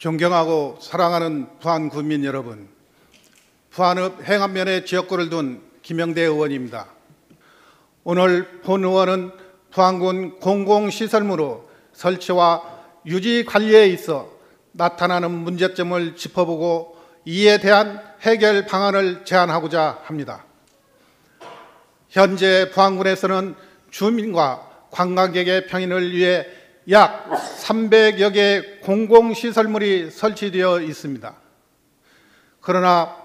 존경하고 사랑하는 부안 국민 여러분, 부안읍 행안면에 지역구를 둔 김영대 의원입니다. 오늘 본 의원은 부안군 공공시설물의 설치와 유지 관리에 있어 나타나는 문제점을 짚어보고 이에 대한 해결 방안을 제안하고자 합니다. 현재 부안군에서는 주민과 관광객의 평인을 위해 약 300여 개의 공공시설물이 설치되어 있습니다. 그러나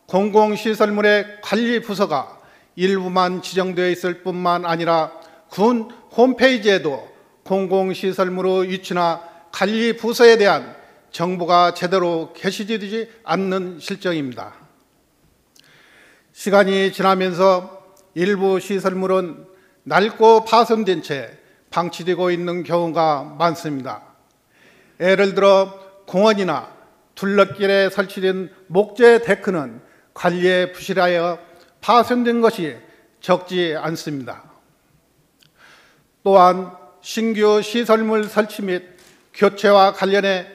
공공시설물의 관리 부서가 일부만 지정되어 있을 뿐만 아니라 군 홈페이지에도 공공시설물의 위치나 관리 부서에 대한 정보가 제대로 게시되지 않는 실정입니다. 시간이 지나면서 일부 시설물은 낡고 파손된 채 방치되고 있는 경우가 많습니다. 예를 들어 공원이나 둘레길에 설치된 목재 데크는 관리에 부실하여 파손된 것이 적지 않습니다. 또한 신규 시설물 설치 및 교체와 관련해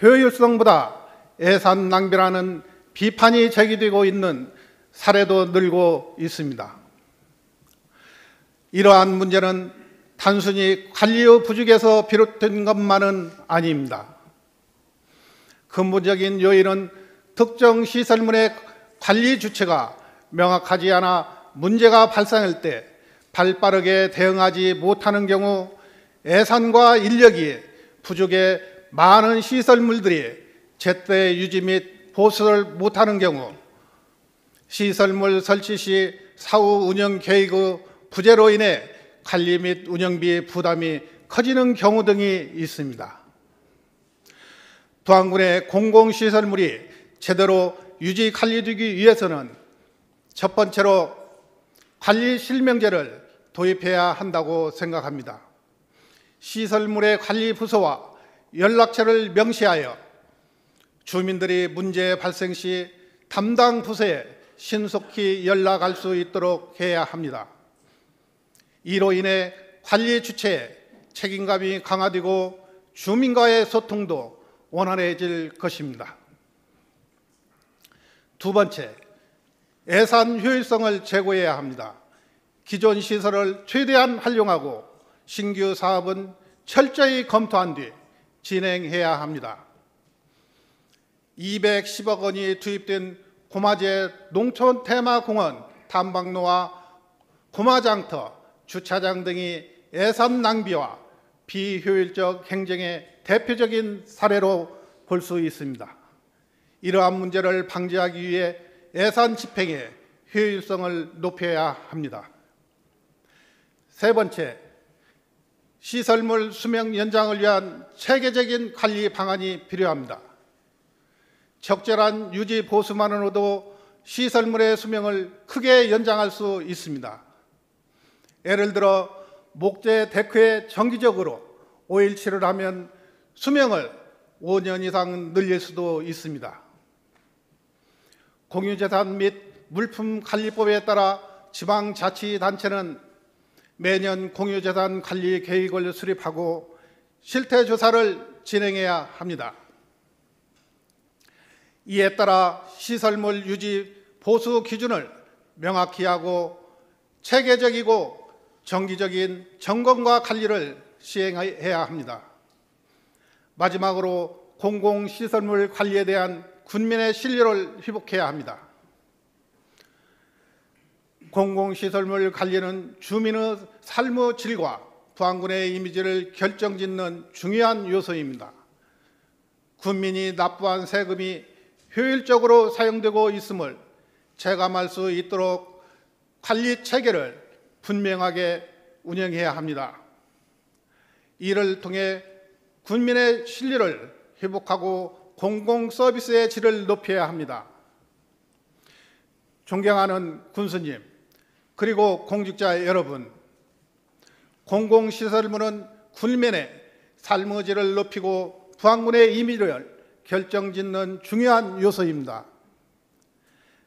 효율성보다 예산 낭비라는 비판이 제기되고 있는 사례도 늘고 있습니다. 이러한 문제는 단순히 관리의 부족에서 비롯된 것만은 아닙니다. 근본적인 요인은 특정 시설물의 관리 주체가 명확하지 않아 문제가 발생할 때 발빠르게 대응하지 못하는 경우 예산과 인력이 부족해 많은 시설물들이 제때 유지 및 보수를 못하는 경우, 시설물 설치 시 사후 운영 계획의 부재로 인해 관리 및 운영비 부담이 커지는 경우 등이 있습니다. 부안군의 공공시설물이 제대로 유지 관리되기 위해서는 첫 번째로 관리 실명제를 도입해야 한다고 생각합니다. 시설물의 관리 부서와 연락처를 명시하여 주민들이 문제 발생 시 담당 부서에 신속히 연락할 수 있도록 해야 합니다. 이로 인해 관리 주체의 책임감이 강화되고 주민과의 소통도 원활해질 것입니다. 두 번째, 예산 효율성을 제고해야 합니다. 기존 시설을 최대한 활용하고 신규 사업은 철저히 검토한 뒤 진행해야 합니다. 210억 원이 투입된 고마제 농촌 테마공원 탐방로와 고마장터, 주차장 등이 예산 낭비와 비효율적 행정의 대표적인 사례로 볼 수 있습니다. 이러한 문제를 방지하기 위해 예산 집행의 효율성을 높여야 합니다. 세 번째, 시설물 수명 연장을 위한 체계적인 관리 방안이 필요합니다. 적절한 유지 보수만으로도 시설물의 수명을 크게 연장할 수 있습니다. 예를 들어 목재 데크에 정기적으로 오일칠을 하면 수명을 5년 이상 늘릴 수도 있습니다. 공유재산 및 물품관리법에 따라 지방자치단체는 매년 공유재산 관리 계획을 수립하고 실태조사를 진행해야 합니다. 이에 따라 시설물 유지 보수 기준을 명확히 하고 체계적이고 정기적인 점검과 관리를 시행해야 합니다. 마지막으로 공공시설물 관리에 대한 군민의 신뢰를 회복해야 합니다. 공공시설물 관리는 주민의 삶의 질과 부안군의 이미지를 결정짓는 중요한 요소입니다. 군민이 납부한 세금이 효율적으로 사용되고 있음을 체감할 수 있도록 관리 체계를 분명하게 운영해야 합니다. 이를 통해 군민의 신뢰를 회복하고 공공 서비스의 질을 높여야 합니다. 존경하는 군수님, 그리고 공직자 여러분, 공공시설물은 군민의 삶의 질을 높이고 부안군의 이미지를 결정짓는 중요한 요소입니다.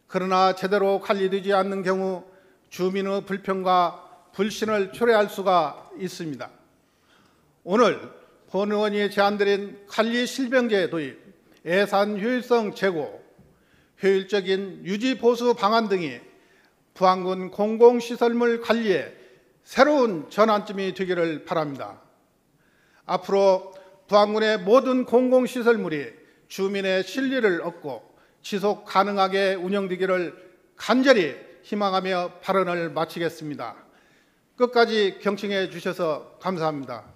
그러나 제대로 관리되지 않는 경우 주민의 불평과 불신을 초래할 수가 있습니다. 오늘 본 의원이 제안드린 관리 실명제 도입, 예산 효율성 제고, 효율적인 유지 보수 방안 등이 부안군 공공시설물 관리에 새로운 전환점이 되기를 바랍니다. 앞으로 부안군의 모든 공공시설물이 주민의 신뢰를 얻고 지속 가능하게 운영되기를 간절히 희망하며 발언을 마치겠습니다. 끝까지 경청해 주셔서 감사합니다.